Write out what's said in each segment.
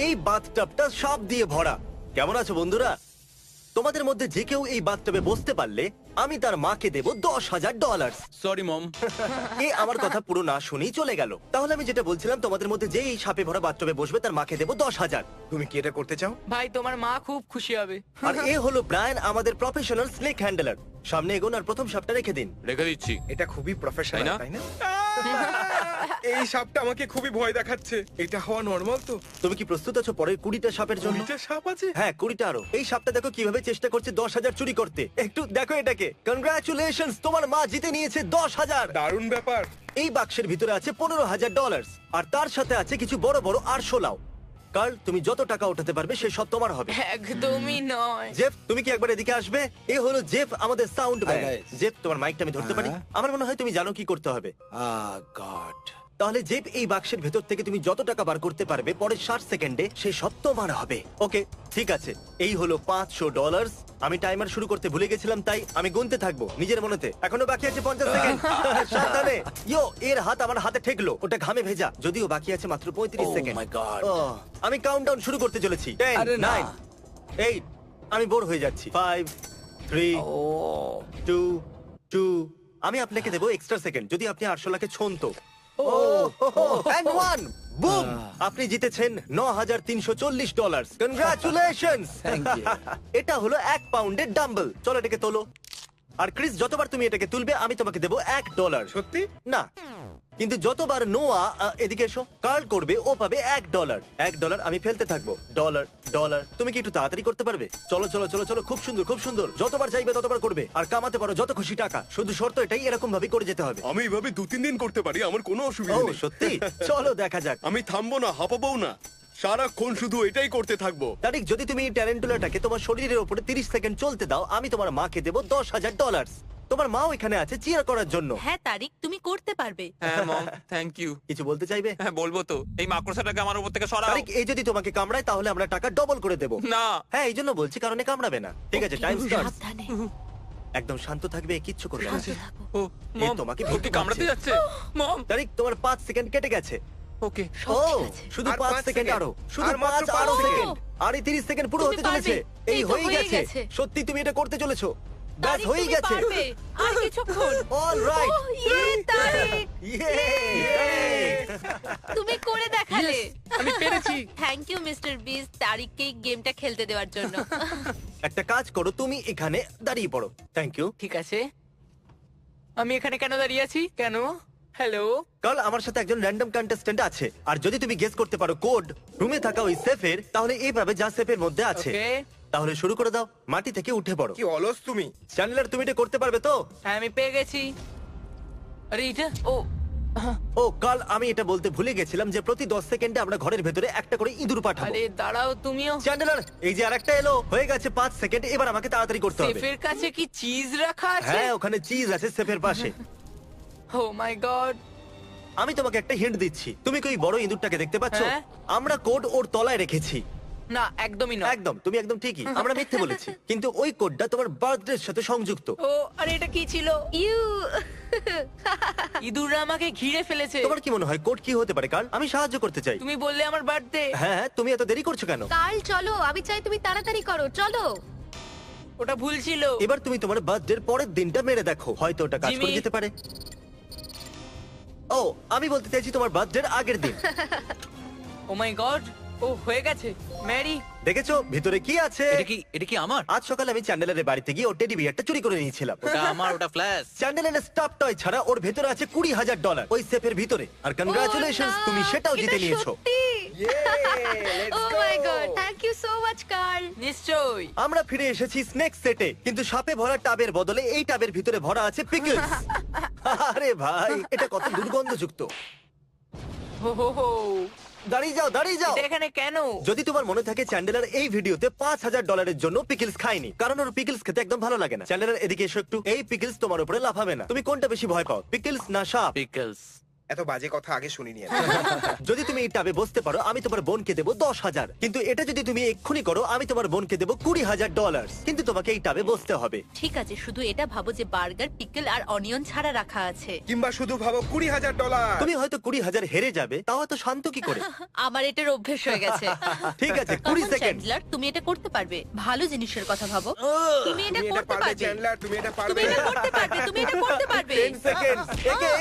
এই বাথটাবটা সাপ দিয়ে ভরা। কেমন আছো বন্ধুরা? তোমাদের মধ্যে যে কেউ এই বাথটাবে বসতে পারলে আমি তার মাকে দেব $10,000। Sorry mom. এ আমার কথা পুরো না শুনেই চলে গেল। তাহলে আমি যেটা বলছিলাম, তোমাদের মধ্যে যে এই সাপে ভরা বাথটাবে বসবে তার মাকে দেব 10,000। তুমি কি এটা করতে চাও? ভাই তোমার মা খুব খুশি হবে। আর এ হলো ব্রায়ান, আমাদের প্রফেশনাল স্নেক হ্যান্ডলার। সামনে এগোন আর প্রথম সাপটা রেখে দিন। রেখে দিচ্ছি। এটা খুবই প্রফেশনাল, তাই না? তাই না? এই সাপটা আমাকে খুবই ভয় দেখাচ্ছে। এটা হওয়া নরমাল তো? তুমি কি প্রস্তুত আছো পরের 20টা সাপের জন্য? দুইটা সাপ আছে? হ্যাঁ, 20টা আরো। এই সাপটা দেখো কিভাবে চেষ্টা করছে 10,000 চুরি করতে। একটু দেখো এটাকে। কনগ্রাচুলেশনস, তোমার মা জিতে নিয়েছে 10,000। দারুণ ব্যাপার। এই বাক্সের ভিতরে আছে $15,000 আর তার সাথে আছে কিছু বড় বড় আরশোলাও। কার্ল, তুমি যত টাকা উঠাতে পারবে সে সব তোমার হবে। একদমই নয়। জেফ, তুমি কি একবার এদিকে আসবে? এ হলো জেফ, আমাদের sound man. Hi, guys. Jeff, তোমার মাইকটা আমি ধরতে পারি? আমার মনে হয় তুমি জানো কি করতে হবে। গড। তাহলে জেফ, এই বাক্সের ভেতর থেকে তুমি যত টাকা বার করতে পারবে পরের 60 সেকেন্ডে সে সব তোমার হবে। ওকে, ঠিক আছে। এই হলো $500। আমি টাইমার শুরু করতে ভুলে গেছিলাম, তাই আমি গুনতে থাকবো নিজের মনেতে। এখনো বাকি আছে 50 সেকেন্ড। সাবধানে। ইয়ো, এর হাত আমার হাতে ঠেকলো, ওটা ঘামে ভেজা। যদিও বাকি আছে মাত্র 35 Oh সেকেন্ড। my God. আমি কাউন্টডাউন শুরু করতে চলেছি। 10, আরে না। 9, 8। আমি বোর হয়ে যাচ্ছি। 5, 3, ও 2, 2। আমি আপনাকে দেবো এক্সট্রা সেকেন্ড যদি আপনি 800 লাখে ছন্ত। And one! Boom! আপনি জিতেছেন $9,340। কনগ্রাচুলেশনস! Thank you. এটা হলো 1 পাউন্ডের ডাম্বল। চলো এটাকে তোলো। আর ক্রিস, যতবার তুমি এটাকে তুলবে আমি তোমাকে দেবো $1। সত্যি? না, কিন্তু যতবার নোয়া এদিকে এসো কার্ল করবে ও পাবে $1। $1 আমি ফেলতে থাকবো। Dollar dollar. তুমি কি একটু তাড়াতাড়ি করতে পারবে? চলো চলো চলো চলো, খুব সুন্দর খুব সুন্দর। যতবার চাইবে ততবার করবে আর কামাতে পারো যত খুশি টাকা। শুধু শর্ত এটাই, এরকম ভাবে করে যেতে হবে। আমি এইভাবে 2-3 দিন করতে পারি, আমার কোনো ও অসুবিধা নেই। সত্যি? চলো দেখা যাক। আমি থামবো না, হাঁপাবো না, সারাক্ষণ শুধু এটাই করতে থাকবো। তারিক, যদি তুমি এই ট্যারেন্টুলাটাকে তোমার শরীরের উপরে 30 সেকেন্ড চলতে দাও, আমি তোমার মাকে দেবো $10,000। তোমার মাও এখানে আছে চিয়ার করার জন্য। হ্যাঁ তারিক, তুমি করতে পারবে। হ্যাঁ মম, থ্যাংক ইউ। কিছু বলতে চাইবে? হ্যাঁ বলবো তো। এই মাকড়সাটাকে আমার উপর থেকে সরাও। তারিক, এই যদি তোমাকে কামড়ায় তাহলে আমরা টাকা ডবল করে দেবো। না। হ্যাঁ, এই জন্য বলছি, কারণে কামড়াবে না। ঠিক আছে, টাইম স্টার্ট। সাবধানে। একদম শান্ত থাকবে, কিচ্ছু করবে না। শান্ত থাকো। ও এ মম, তোমাকে ও কি ভীতু কামড়াতে করছে। যাচ্ছে? মম, তারিক, তোমার 5 সেকেন্ড কেটে গেছে। ওকে। সব ও, ঠিক আছে। শুধু আর 5 5 সেকেন্ড সেকেন্ড। আরো। শুধু আর মাত্র 5 আরো 5 সেকেন্ড। আর এই 30 সেকেন্ড পুরো তুমি হতে চলেছে। পারবে। এই এই তো হয়ে হয়ে গেছে। গেছে। সত্যি তুমি এটা করতে চলেছো। ব্যাস তারিক, হয়ে তুমি গেছে। পারবে। আর কিছুক্ষণ। অলরাইট। ওহ, ইয়ে, তারিক, ইয়ে! তুমি করে দেখালে। আমি পেরেছি। থ্যাংক ইউ মিস্টার বিস, তারিককে এই গেমটা খেলতে দেওয়ার জন্য। একটা কাজ করো, তুমি এখানে দাঁড়িয়ে পড়ো। Thank you. ঠিক আছে। আমি এখানে কেন দাঁড়িয়ে আছি? কেন? হ্যালো। কাল আমার সাথে একজন র্যান্ডম কন্টেস্ট্যান্ট আছে, আর যদি তুমি গেস করতে পারো কোড রুমে থাকা ওই সেফের, তাহলে এই পাবে যা সেফের মধ্যে আছে। ওকে। তাহলে শুরু করে দাও, মাটি থেকে উঠে পড়ো। কি অলস তুমি। চ্যান্ডলার, তুমি এটা করতে পারবে তো? হ্যাঁ আমি পেয়ে গেছি। আরে এটা ও ও কাল, আমি এটা বলতে ভুলে গেছিলাম যে প্রতি 10 সেকেন্ডে আমরা ঘরের ভেতরে একটা করে ইঁদুর পাঠাবো। আরে দাঁড়াও তুমিও। চ্যান্ডলার, এই যে আরেকটা এলো, হয়ে গেছে 5 সেকেন্ড। এবার আমাকে তাড়াতাড়ি করতে হবে। সেফের কাছে কি চিজ রাখা আছে? হ্যাঁ, ওখানে চিজ আছে সেফের পাশে। ও মাই গড। আমি তোমাকে একটা হিন্ট দিচ্ছি। তুমি কি ওই বড় ইঁদুরটাকে দেখতে পাচ্ছ? হ্যাঁ। আমরা কোড ওর তলায় রেখেছি। না একদমই নয়। একদম, তুমি একদম ঠিকই। আমরা মিথ্যে বলেছি, কিন্তু ওই কোডটা তোমার বার্থডের সাথে সংযুক্ত। ও আরে এটা কি ছিল? ইউ। ইঁদুররা আমাকে ঘিরে ফেলেছে। তোমার কি মনে হয় কোড কি হতে পারে কাল? আমি সাহায্য করতে চাই। তুমি বললে আমার বার্থডে। হ্যাঁ, তুমি এত দেরি করছো কেন? কাল চলো, আমি চাই তুমি তাড়াতাড়ি করো, চলো। ওটা ভুল ছিল। এবার তুমি তোমার বার্থডের পরের দিনটা মেরে দেখো, হয়তো ওটা কাজ করে জিমি। যেতে পারে। ও, আমি বলতে চাইছি তোমার বার্থডের আগের দিন। ও মাই গড, ও হয়ে গেছে। ম্যারি, দেখেছো ভিতরে কি আছে? এটা কি আমার? আজ সকালে আমি চ্যান্ডেলের বাড়ি গিয়ে ওর টেডি বিয়ারটা চুরি করে নিয়েছিলাম। ওটা আমার, ওটা ফ্ল্যাশ। চ্যান্ডেলের স্টাফ টয় ছাড়া ওর ভেতরে আছে $20,000 ওই সেফের ভিতরে। আর কনগ্রাচুলেশনস, ও না, তুমি সেটাও জিতে এটা নিয়েছো। সত্যি। Oh my god, thank you so much Carl. নিশ্চয়ই। আমরা ফিরে এসেছি স্নেক সেটে, কিন্তু সাপে ভরা টাবের বদলে এই টাবের ভিতরে ভরা আছে পিকলস। আরে ভাই, এটা কত দুর্গন্ধযুক্ত। হো হো হো। দাঁড়িয়ে যাও, দাঁড়িয়ে যাও। এটা এখানে কেন? যদি তোমার মনে থাকে, চ্যান্ডেলার এই ভিডিওতে $5,000 জন্য পিকলস খায়নি, কারণ ওর পিকলস খেতে একদম ভালো লাগে না। চ্যান্ডেলার, এদিকে এসো একটু। এই পিকলস তোমার উপরে লাফাবে না। তুমি কোনটা বেশি ভয় পাও, পিকলস না সাপ? পিকলস। এত বাজে কথা আগে শুনিনি আমি। যদি তুমি এই টাবে বসতে পারো আমি তোমার বোনকে দেবো 10,000, কিন্তু এটা যদি তুমি এক্ষুনি করো আমি তোমার বোনকে দেবো $20,000, কিন্তু তোমাকে এই টাবে বসতে হবে। ঠিক আছে, শুধু এটা ভাবো যে বার্গার, পিকল আর অনিয়ন ছাড়া রাখা আছে। কিংবা শুধু ভাবো $20,000। তুমি হয়তো 20,000 হেরে যাবে, তাও এত শান্ত কি করে? আমার এটার অভ্যেস হয়ে গেছে। ঠিক আছে, Come 20 on, সেকেন্ড। চ্যান্ডলার, তুমি এটা করতে পারবে। ভালো জিনিসের কথা ভাবো। তুমি এটা তুমি এটা করতে পারবে পারবে। চ্যান্ডলার, তুমি এটা তুমি পারবে। এটা করতে পারবে। তুমি এটা করতে পারবে। 10 সেকেন্ড।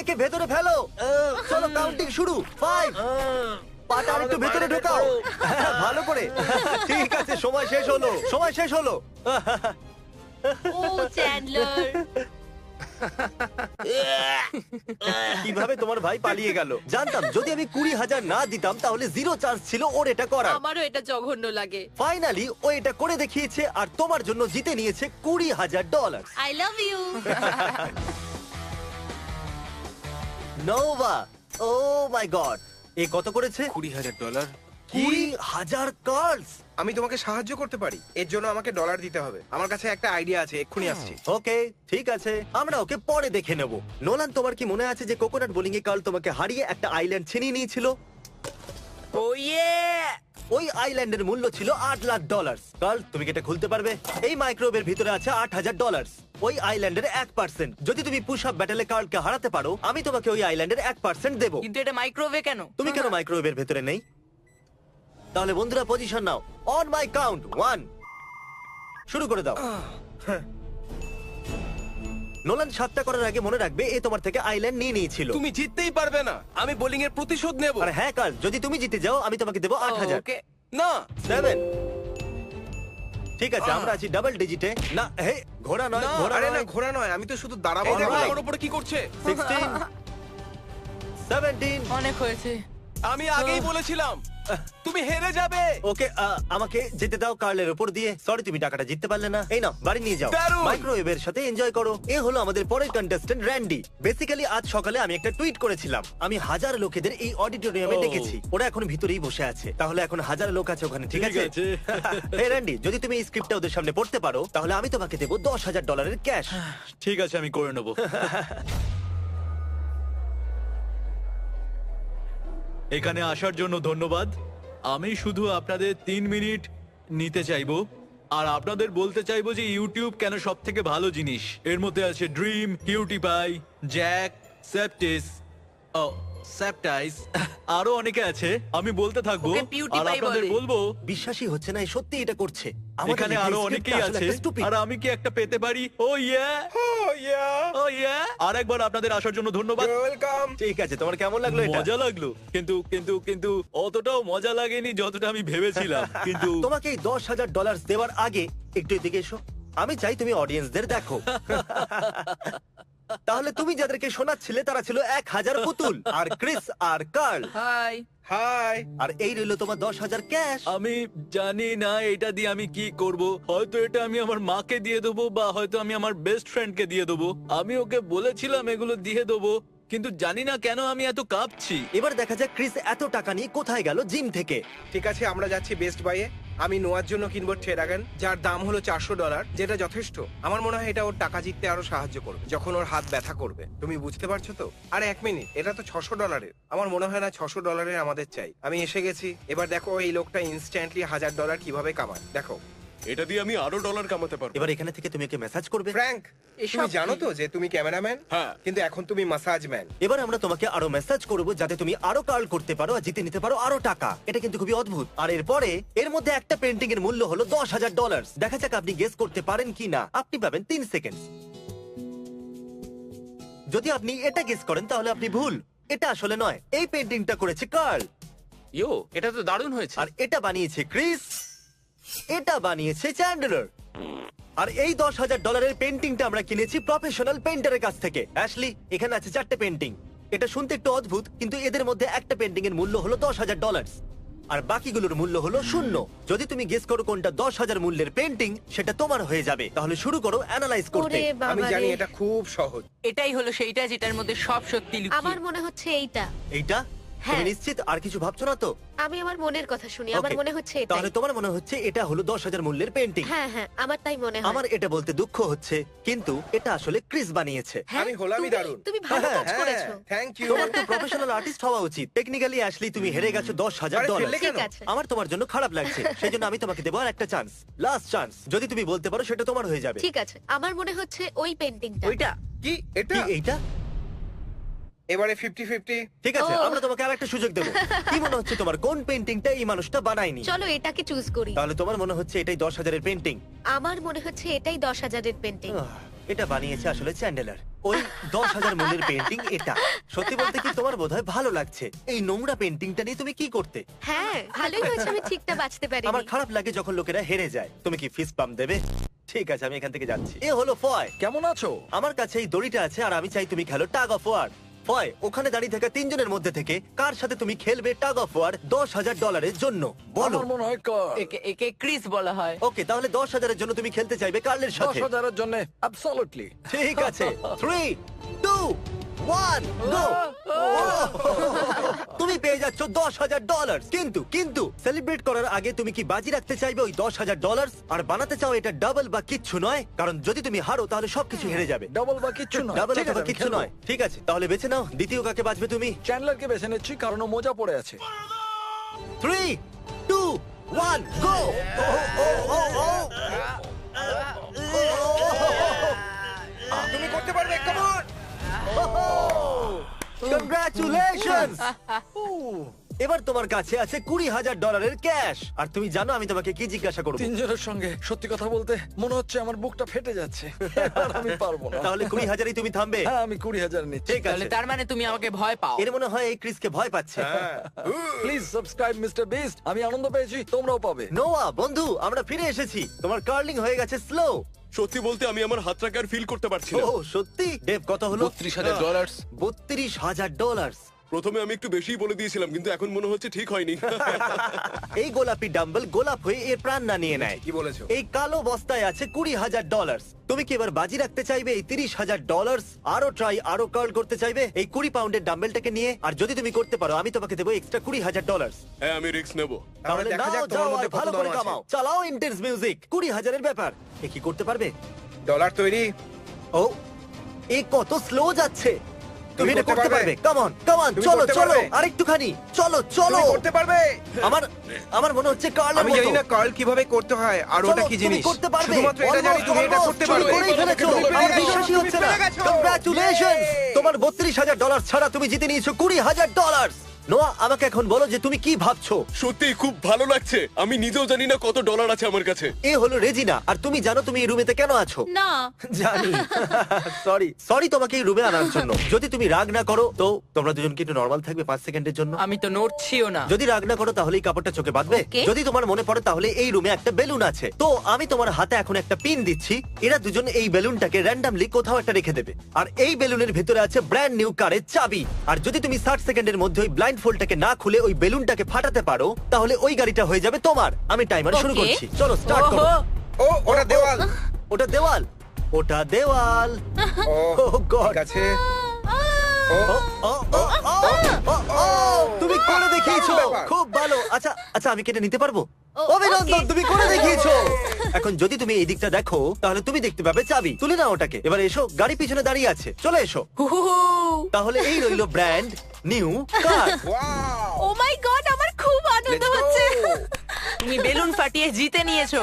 একে ভেতরে ফেলো। চলো কাউন্টিং শুরু। 5, পাটা একটু ভেতরে ঢোকাও। হ্যাঁ, ভালো করে। ঠিক আছে, সময় শেষ হলো, সময় শেষ হলো। ও চ্যান্ডলার, কিভাবে তোমার ভাই পালিয়ে গেল? জানতাম যদি আমি 20,000 না দিতাম তাহলে জিরো চান্স ছিল ওর এটা করার। আমারও এটা জঘন্য লাগে। ফাইনালি ও এটা করে দেখিয়েছে আর তোমার জন্য জিতে নিয়েছে $20,000। I love you. Nova, oh my god, এ কত করেছে? $20,000। 20,000 কার্ডস। আমি তোমাকে সাহায্য করতে পারি, এর জন্য আমাকে ডলার দিতে হবে। আমার কাছে একটা আইডিয়া আছে, এক্ষুনি আসছি। ওকে, ঠিক আছে, আমরা ওকে পরে দেখে নেব। নোলান, তোমার কি মনে আছে যে কোকোনাট বোলিং এ কাল তোমাকে হারিয়ে একটা আইল্যান্ড ছিনিয়ে নিয়েছিল? ও ইয়ে! ওই আইল্যান্ডের মূল্য ছিল $8,00,000। কাল, তুমি কি এটা খুলতে পারবে? এই মাইক্রোওয়েভের ভিতরে আছে $8,000। ওই আইল্যান্ডের 1%। যদি তুমি পুশ আপ ব্যাটেলে কার্লকে হারাতে পারো আমি তোমাকে ওই আইল্যান্ডের 1% দেবো। কিন্তু এটা মাইক্রোওয়েভে কেন? তুমি কেন মাইক্রোওয়েভের ভেতরে নেই? তাহলে বন্ধুরা position now. On my count 1, শুরু করে দাও। নোলান 7টা করার আগে মনে রাখবে এ তোমার থেকে আইল্যান্ড নিয়ে নিয়েছিল। তুমি জিততেই পারবে না, আমি বোলিং এর প্রতিশোধ নেব। আর হ্যাঁ কাল, যদি তুমি জিতে যাও আমি তোমাকে দেবো 8,000। ওকে। না 7, ঠিক আছে, আমরা আছি ডাবল ডিজিটে। না হে, ঘোড়া নয়, না, ঘোড়া আরে না, নয়। ঘোড়া নয়, আমি তো শুধু দাঁড়াবো। এই দেখো Alright. আমার উপরে কি করছে। 16, 17। অনেক হয়েছে। আমি আগেই বলেছিলাম তুমি হেরে যাবে। ওকে, আমাকে যেতে দাও কার্লের উপর দিয়ে। সরি, তুমি টাকাটা জিততে পারলে না। এই নাও, বাড়ি নিয়ে যাও। দারুণ। মাইক্রোওয়েভের সাথে এনজয় করো। এ হলো আমাদের পরের কন্টেস্ট্যান্ট র্যান্ডি। বেসিক্যালি আজ সকালে আমি একটা টুইট করেছিলাম। আমি 1000 লোকেদের এই অডিটোরিয়ামে ডেকেছি। ওরা এখন ভিতরেই বসে আছে। তাহলে এখন 1000 লোক আছে ওখানে, ঠিক আছে? এই র্যান্ডি, যদি তুমি এই স্ক্রিপ্টটা ওদের সামনে পড়তে পারো তাহলে আমি তোমাকে দেবো $10,000 ক্যাশ। ঠিক আছে, আমি করে নেব। এখানে আসার জন্য ধন্যবাদ। আমি শুধু আপনাদের 3 মিনিট নিতে চাইবো আর আপনাদের বলতে চাইবো যে ইউটিউব কেন সব থেকে ভালো জিনিস। এর মধ্যে আছে ড্রিম, কিউটিপাই, জ্যাক, সেপটিস, ও সেপটাইস, আরো অনেকে আছে। আমি বলতে থাকবো ওকে আর PewDiePie আপনাদের বলে। বলবো বিশ্বাসই হচ্ছে না, এ সত্যি এটা করছে। এখানে আরো অনেকেই আছে আর আমি কি একটা পেতে পারি? ও ইয়া, Oh, yeah. ও ইয়া। আরেকবার আপনাদের আসার জন্য ধন্যবাদ। You're welcome. ঠিক আছে, তোমার কেমন লাগলো এটা? মজা লাগলো, কিন্তু কিন্তু কিন্তু অতটাও মজা লাগেনি যতটা আমি ভেবেছিলাম। কিন্তু তোমাকে এই $10,000 দেওয়ার আগে একটু এদিকে এসো। আমি চাই তুমি অডিয়েন্সদের দেখো। তাহলে তুমি যাদেরকে শোনাচ্ছিলে তারা ছিল 1,000 পুতুল, আর ক্রিস আর কার্ল, হাই। হাই। আর এই রইল তোমার 10,000 ক্যাশ। আমি জানি না এটা দিয়ে আমি কি করব। হয়তো এটা আমি আমার মাকে দিয়ে দেবো বা হয়তো আমি আমার বেস্ট ফ্রেন্ডকে দিয়ে দেবো। আমি ওকে বলেছিলাম এগুলো দিয়ে দেবো, কিন্তু জানি না কেন আমি এত কাঁপছি। এবার দেখা যাক ক্রিস এত টাকা নিয়ে কোথায় গেল জিম থেকে। ঠিক আছে, আমরা যাচ্ছি বেস্ট বাইয়ে। আমি নোয়ার জন্য কিনবো ট্রেডাগান, যার দাম হলো $400, যেটা যথেষ্ট। আমার মনে হয় এটা ওর টাকা জিততে আরো সাহায্য করবে যখন ওর হাত ব্যথা করবে। তুমি বুঝতে পারছো তো? আরে 1 মিনিট, এটা তো $600। আমার মনে হয় না $600 আমাদের চাই। আমি এসে গেছি। এবার দেখো এই লোকটা ইনস্ট্যান্টলি $1,000 কিভাবে কামায়, দেখো। এটা দিয়ে আমি আরো ডলার কামাতে পারবো। এবার এখানে থেকে তুমি ওকে মেসেজ করবে। ফ্র্যাঙ্ক, এসব তুমি জানো কি? তো যে তুমি ক্যামেরাম্যান? হ্যাঁ। কিন্তু এখন তুমি মাসাজ ম্যান। এবার আমরা তোমাকে আরো মেসেজ করব যাতে তুমি আরো কার্ল করতে পারো আর জিতে নিতে পারো আরো টাকা। এটা কিন্তু খুবই অদ্ভুত। আর এরপরে এর মধ্যে একটা পেন্টিং এর মূল্য হলো $10,000। দেখা যাক আপনি গেস করতে পারেন কি না। আপনি পাবেন 3 সেকেন্ড। যদি আপনি এটা গেস করেন তাহলে আপনি ভুল। এটা আসলে নয়, এই পেন্টিংটা করেছে কার্ল, ইয়ো, এটা তো দারুণ হয়েছে। আর এটা বানিয়েছে ক্রিস, এটা বানিয়েছে চ্যান্ডলার। আর এই $10,000 পেন্টিংটা আমরা কিনেছি প্রফেশনাল পেন্টারের কাছ থেকে। অ্যাশলি, এখানে আছে 4টে পেন্টিং। এটা শুনতে একটু অদ্ভুত, কিন্তু এদের মধ্যে একটা পেন্টিং এর মূল্য হলো $10,000 আর বাকিগুলোর মূল্য হলো 0। যদি তুমি গেস করো কোনটা 10,000 মূল্যের পেন্টিং, সেটা তোমার হয়ে যাবে। তাহলে শুরু করো অ্যানালাইজ করতে। ওরে আমি বাবা জানি রে। এটা খুব সহজ। এটাই হলো সেইটা যেটার মধ্যে সব সত্যি লুকিয়ে। আমার মনে হচ্ছে এইটা। এইটা হ্যাঁ। নিশ্চিত আর কিছু ভাবছো না তো? আমি আমার মনের কথা শুনি, আমার Okay. মনে হচ্ছে এটাই। তাহলে তোমার মনে হচ্ছে এটা হলো 10,000 মূল্যের পেন্টিং। হ্যাঁ হ্যাঁ, আমার তাই মনে হয়। আমার এটা বলতে দুঃখ হচ্ছে, কিন্তু এটা আসলে ক্রিস বানিয়েছে। হ্যাঁ, আমি হলামই তুমি- দারুণ। তুমি ভালো হ্যাঁ, কাজ করেছো। Thank you. তোমার তো প্রফেশনাল আর্টিস্ট হওয়া উচিত। টেকনিক্যালি অ্যাশলি তুমি হেরে গেছো $10,000। ফেললে ঠিক কেন? আছে। আমার তোমার জন্য খারাপ লাগছে, সেই জন্য আমি তোমাকে দেবো আর একটা চান্স, লাস্ট চান্স। যদি তুমি বলতে পারো সেটা তোমার হয়ে যাবে। ঠিক আছে, আমার মনে hচ্ছে ওই পেন্টিংটা। ওইটা কি এটা? কি এইটা? এবারে 50-50। ঠিক আছে, ও। আমরা তোমাকে আরেকটা সুযোগ দেবো। কি মনে হচ্ছে তোমার কোন পেন্টিংটা এই মানুষটা বানায়নি? চলো এটাকে চুজ করি। তাহলে তোমার মনে হচ্ছে এটাই 10,000-এর পেন্টিং? আমার মনে হচ্ছে এটাই 10,000-এর পেন্টিং। এটা বানিয়েছে আসলে চ্যান্ডেলার। ওই 10,000 মূল্যের পেন্টিং এটা। সত্যি বলতে কি তোমার বোধহয় ভালো লাগছে? এই নোংরা পেন্টিংটা নিয়ে তুমি কি করতে? হ্যাঁ, ভালোই হয়েছে আমি ঠিকটা বাঁচতে পারিনি। আমার খারাপ লাগে যখন লোকেরা হেরে যায়। তুমি কি ফিস পাম্প দেবে? ঠিক আছে, আমি এখান থেকে যাচ্ছি। এ হলো ফয়। কেমন আছো? আমার কাছে এই দড়িটা আছে আর আমি চাই তুমি খেলো টাগ অফ ওয়ার। ফয়, ওখানে দাঁড়িয়ে থাকা তিনজনের মধ্যে থেকে কার সাথে তুমি খেলবে টাগ অফ ওয়ার $10,000 জন্য? বলো। আমার মনে হয় একে একে ক্রিস বলা হয়। ওকে, তাহলে 10,000-এর জন্য তুমি খেলতে চাইবে কার্লের সাথে? 10,000-এর জন্য অ্যাবসলিউটলি। ঠিক আছে, 3, 2, 1, গো! তুমি পেয়ে যাচ্ছ $10,000। কিন্তু কিন্তু সেলিব্রেট করার আগে তুমি কি বাজি রাখতে চাইবে ওই $10,000 আর বানাতে চাও এটা ডাবল বা কিচ্ছু নয়? কারণ যদি তুমি হারো তাহলে সবকিছু হেরে যাবে। ডাবল বা কিচ্ছু নয়। ডাবল ঠিক আছে, অথবা আমি কিচ্ছু খেলবো। নয়। ঠিক আছে, তাহলে বেছে নাও। দ্বিতীয় কাকে বাঁচবে তুমি? চ্যান্ডলারকে বেছে নিচ্ছি কারণ ও মোজা পড়ে আছে। 3, 2, 1, গো! তুমি করতে পারবে, কাম অন। কংগ্রাচুলেশনস! এবার তোমার কাছে আছে $20,000-এর ক্যাশ। আর তুমি জানো আমি তোমাকে কি জিজ্ঞাসা করবো? তিনজনের সঙ্গে সত্যি কথা বলতে মনে হচ্ছে আমার বুকটা ফেটে যাচ্ছে। এবার আমি পারবো না। তাহলে 20,000-ই তুমি থামবে? হ্যাঁ, আমি 20,000 নিচ্ছি। ঠিক তাহলে আছে। তার মানে তুমি আমাকে ভয় পাও। এর মনে হয় এই ক্রিসকে ভয় পাচ্ছে। হ্যাঁ। Please subscribe mister beast. আমি আনন্দ পেয়েছি, তোমরাও পাবে। নোয়া বন্ধু, আমরা ফিরে এসেছি। তোমার কার্লিং হয়ে গেছে স্লো। সত্যি বলতে আমি আমার হাতটাকে আর ফিল করতে পারছি ও না। সত্যি? ডেভ, কত হলো? $32,000। $32,000। প্রথমে আমি একটু বেশিই বলে দিয়েছিলাম, কিন্তু এখন মনে হচ্ছে ঠিক হয়নি। এই গোলাপি ডাম্বল গোলাপ হয়ে এর প্রাণ না নিয়ে নেয়। কি বলেছো? এই কালো বস্তায় আছে $20,000। তুমি কি এবার বাজি রাখতে চাইবে এই $30,000? আরো ট্রাই, আরো কার্ল করতে চাইবে এই 20 পাউন্ডের ডাম্বেলটাকে নিয়ে? আর যদি তুমি করতে পারো আমি তোমাকে দেবো এক্সট্রা $20,000। হ্যাঁ, আমি রিস্ক নেব। তাহলে দেখা নাও, যাক তোমার যাও মধ্যে আর কত ভালো দম করে আছে। কামাও। চালাও ইন্টেন্স মিউজিক। 20,000-এর ব্যাপার। এ কি করতে পারবে? ডলার তৈরি। ও, এ কত স্লো যাচ্ছে। তুমি এটা করতে করতে পারবে। পারবে। কাম অন, তুমি চলো করতে চলো, পারবে। আরেকটুখানি। চলো চলো। তুমি করতে পারবে। আমার মনে হচ্ছে কার্লের আমি মতো। জানি না কার্ল কিভাবে করতে হয় আর চলো, ওটা কি তুমি জিনিস। করতে পারবে। শুধুমাত্র এটা জানি তুমি এটা করতে তুমি পারবে। করেই ফেলেছো। তুমি পেরে আমার গেছো, বিশ্বাসই তুমি হচ্ছে না। পেরে গেছো। কংগ্রাচুলেশনস! Yay! তোমার $32,000 ছাড়া তুমি জিতে নিয়েছো $20,000। নোয়া, আমাকে এখন বলো যে তুমি কি ভাবছো? সত্যি খুব ভালো লাগছে। আমি নিজেও জানি না কত ডলার আছে আমার কাছে। এ হলো রেজিনা, আর তুমি জানো তুমি এই রুমেতে কেন আছো? না জানি। সরি তোমাকে এই রুমে আনার জন্য। যদি তুমি রাগ না করো তো তোমরা দুজন কি একটু নর্মাল থাকবে 5 সেকেন্ডের জন্য? আমি তো নড়ছিও না। যদি রাগ না করো তাহলে এই কাপড়টা চোখে বাঁধবে। Okay. যদি তোমার মনে পড়ে তাহলে এই রুমে একটা বেলুন আছে। তো আমি তোমার হাতে এখন একটা পিন দিচ্ছি। এরা দুজন এই বেলুনটাকে র্যান্ডমলি কোথাও একটা রেখে দেবে। আর এই বেলুনের ভিতরে আছে ব্র্যান্ড নিউ কারের চাবি। আর যদি তুমি 60 সেকেন্ডের মধ্যে ওই ব্লাইন্ড ফোল্ডটাকে না খুলে ওই বেলুনটাকে ফাটাতে পারো তাহলে ওই গাড়িটা হয়ে যাবে তোমার। আমি টাইমার শুরু Okay. করছি। চলো স্টার্ট করো। ওহো, ও, ওটা দেওয়াল। ওটা দেওয়াল। ওটা দেওয়াল। ও, Oh God! ঠিক আছে। ও, ও, ও, ও, ও, ও, তুমি করে দেখিয়েছো। দারুণ ব্যাপার। খুব ভালো। আচ্ছা আচ্ছা, আমি কেটে নিতে পারবো? ও, অভিনন্দন, okay. তুমি করে দেখিয়েছো। এখন যদি তুমি এই দিকটা দেখো তাহলে তুমি দেখতে পাবে চাবি। তুলে নাও ওটাকে। এবার এসো, গাড়ি পিছনে দাঁড়িয়ে আছে, চলে এসো। হুহুহু। তাহলে এই রইলো brand new car. Wow. O my god, আমার খুব আনন্দ Let's go! হচ্ছে। তুমি বেলুন ফাটিয়ে জিতে নিয়েছো।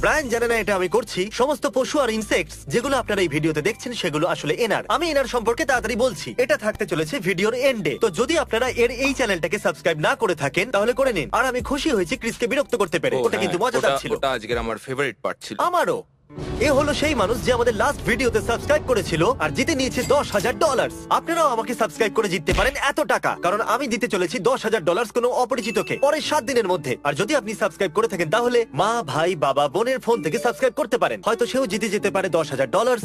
ব্রায়ান জানে না এটা আমি করছি। সমস্ত পশু আর ইনসেক্টস যেগুলো আপনারা এই ভিডিওতে দেখছেন সেগুলো আসলে এনার। আমি এনার সম্পর্কে তাড়াতাড়ি বলছি। এটা থাকতে চলেছে ভিডিওর এন্ডে। তো যদি আপনারা এর এই চ্যানেলটাকে সাবস্ক্রাইব না করে থাকেন তাহলে করে নিন। আর আমি খুশি হয়েছি ক্রিসকে বিরক্ত করতে পেরে। ওটা কিন্তু মজাদার ছিল। ওটা আজকের আমার ফেভারিট পার্ট ছিল। আমারও। এ হলো সেই মানুষ যে আমাদের লাস্ট ভিডিওতে সাবস্ক্রাইব করেছিল আর জিতে নিয়েছে $10,000। আপনারাও আমাকে সাবস্ক্রাইব করে জিততে পারেন এত টাকা, কারণ আমি দিতে চলেছি $10,000 কোনো অপরিচিতকে পরের 7 দিনের মধ্যে। আর যদি আপনি সাবস্ক্রাইব করে থাকেন তাহলে মা, ভাই, বাবা, বোনের ফোন থেকে সাবস্ক্রাইব করতে পারেন। হয়তো সেও জিতে যেতে পারে $10,000।